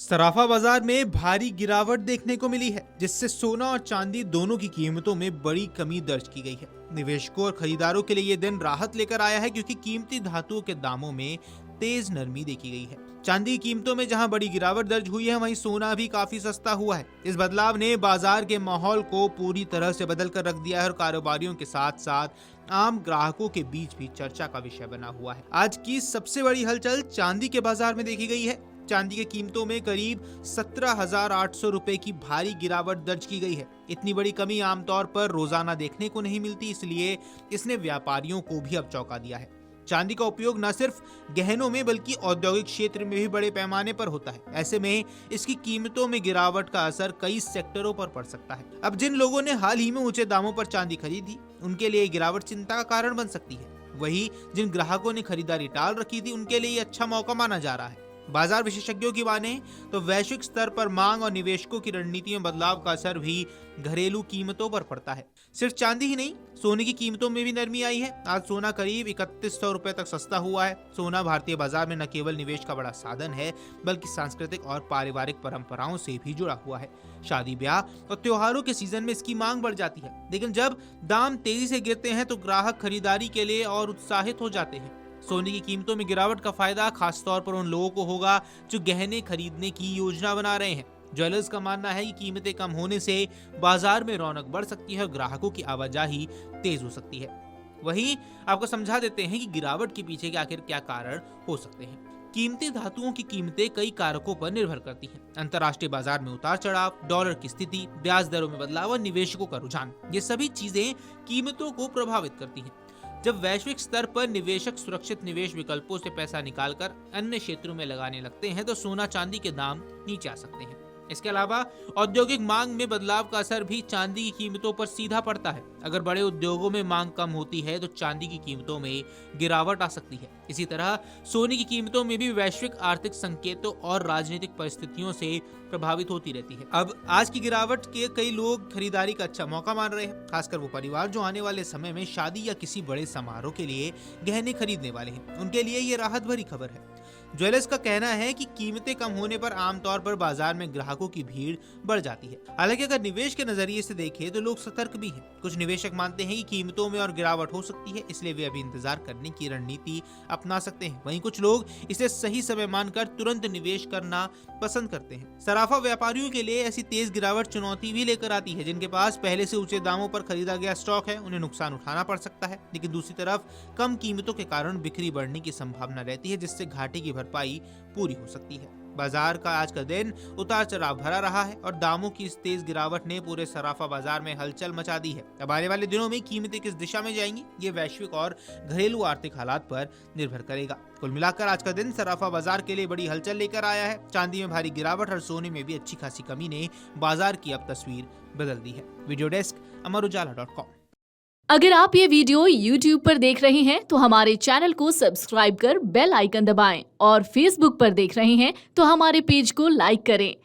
सराफा बाजार में भारी गिरावट देखने को मिली है, जिससे सोना और चांदी दोनों की कीमतों में बड़ी कमी दर्ज की गई है। निवेशकों और खरीदारों के लिए ये दिन राहत लेकर आया है, क्योंकि कीमती धातुओं के दामों में तेज नरमी देखी गई है। चांदी की कीमतों में जहां बड़ी गिरावट दर्ज हुई है, वहीं सोना भी काफी सस्ता हुआ है। इस बदलाव ने बाजार के माहौल को पूरी तरह से बदल कर रख दिया है और कारोबारियों के साथ साथ आम ग्राहकों के बीच भी चर्चा का विषय बना हुआ है। आज की सबसे बड़ी हलचल चांदी के बाजार में देखी गई है। चांदी की कीमतों में करीब 17,800 रुपए की भारी गिरावट दर्ज की गई है। इतनी बड़ी कमी आमतौर पर रोजाना देखने को नहीं मिलती, इसलिए इसने व्यापारियों को भी अब चौंका दिया है। चांदी का उपयोग न सिर्फ गहनों में बल्कि औद्योगिक क्षेत्र में भी बड़े पैमाने पर होता है। ऐसे में इसकी कीमतों में गिरावट का असर कई सेक्टरों पर पड़ सकता है। अब जिन लोगों ने हाल ही में ऊंचे दामों पर चांदी खरीदी, उनके लिए गिरावट चिंता का कारण बन सकती है। वहीं जिन ग्राहकों ने खरीदारी टाल रखी थी, उनके लिए अच्छा मौका माना जा रहा है। बाजार विशेषज्ञों की माने तो वैश्विक स्तर पर मांग और निवेशकों की रणनीति में बदलाव का असर भी घरेलू कीमतों पर पड़ता है। सिर्फ चांदी ही नहीं, सोने की कीमतों में भी नरमी आई है। आज सोना करीब 3100 रुपए तक सस्ता हुआ है। सोना भारतीय बाजार में न केवल निवेश का बड़ा साधन है, बल्कि सांस्कृतिक और पारिवारिक परंपराओं से भी जुड़ा हुआ है। शादी ब्याह और त्योहारों के सीजन में इसकी मांग बढ़ जाती है, लेकिन जब दाम तेजी से गिरते हैं तो ग्राहक खरीदारी के लिए और उत्साहित हो जाते हैं। सोने की कीमतों में गिरावट का फायदा खासतौर पर उन लोगों को होगा जो गहने खरीदने की योजना बना रहे हैं। ज्वेलर्स का मानना है कि कीमतें कम होने से बाजार में रौनक बढ़ सकती है और ग्राहकों की आवाजाही तेज हो सकती है। वहीं आपको समझा देते हैं कि गिरावट के पीछे के आखिर क्या कारण हो सकते हैं। कीमती धातुओं की कीमतें कई कारकों पर निर्भर करती हैं। अंतर्राष्ट्रीय बाजार में उतार चढ़ाव, डॉलर की स्थिति, ब्याज दरों में बदलाव और निवेशकों का रुझान, ये सभी चीजें कीमतों को प्रभावित करती हैं। जब वैश्विक स्तर पर निवेशक सुरक्षित निवेश विकल्पों से पैसा निकालकर अन्य क्षेत्रों में लगाने लगते हैं, तो सोना चांदी के दाम नीचे आ सकते हैं। इसके अलावा औद्योगिक मांग में बदलाव का असर भी चांदी की कीमतों पर सीधा पड़ता है। अगर बड़े उद्योगों में मांग कम होती है तो चांदी की कीमतों में गिरावट आ सकती है। इसी तरह सोने की कीमतों में भी वैश्विक आर्थिक संकेतों और राजनीतिक परिस्थितियों से प्रभावित होती रहती है। अब आज की गिरावट के कई लोग खरीदारी का अच्छा मौका मान रहे हैं, खासकर वो परिवार जो आने वाले समय में शादी या किसी बड़े समारोह के लिए गहने खरीदने वाले हैं। उनके लिए ये राहत भरी खबर है। ज्वेलर्स का कहना है कि कीमतें कम होने पर आमतौर पर बाजार में ग्राहकों की भीड़ बढ़ जाती है। हालांकि अगर निवेश के नजरिए से देखें तो लोग सतर्क भी हैं। कुछ निवेशक मानते हैं कि कीमतों में और गिरावट हो सकती है, इसलिए वे अभी इंतजार करने की रणनीति अपना सकते हैं। वहीं कुछ लोग इसे सही समय मानकर तुरंत निवेश करना पसंद करते हैं। सराफा व्यापारियों के लिए ऐसी तेज गिरावट चुनौती भी लेकर आती है। जिनके पास पहले से ऊंचे दामों पर खरीदा गया स्टॉक है, उन्हें नुकसान उठाना पड़ सकता है। लेकिन दूसरी तरफ कम कीमतों के कारण बिक्री बढ़ने की संभावना रहती है, जिससे घाटे की भरपाई पूरी हो सकती है। बाजार का आज का दिन उतार चढ़ाव भरा रहा है और दामों की इस तेज गिरावट ने पूरे सराफा बाजार में हलचल मचा दी है। अब आने वाले दिनों में कीमतें किस दिशा में जाएंगी, ये वैश्विक और घरेलू आर्थिक हालात पर निर्भर करेगा। कुल मिलाकर आज का दिन सराफा बाजार के लिए बड़ी हलचल लेकर आया है। चांदी में भारी गिरावट और सोने में भी अच्छी खासी कमी ने बाजार की अब तस्वीर बदल दी है। वीडियो डेस्क अमरुजाला.com। अगर आप ये वीडियो YouTube पर देख रहे हैं तो हमारे चैनल को सब्सक्राइब कर बेल आइकन दबाएं और Facebook पर देख रहे हैं तो हमारे पेज को लाइक करें।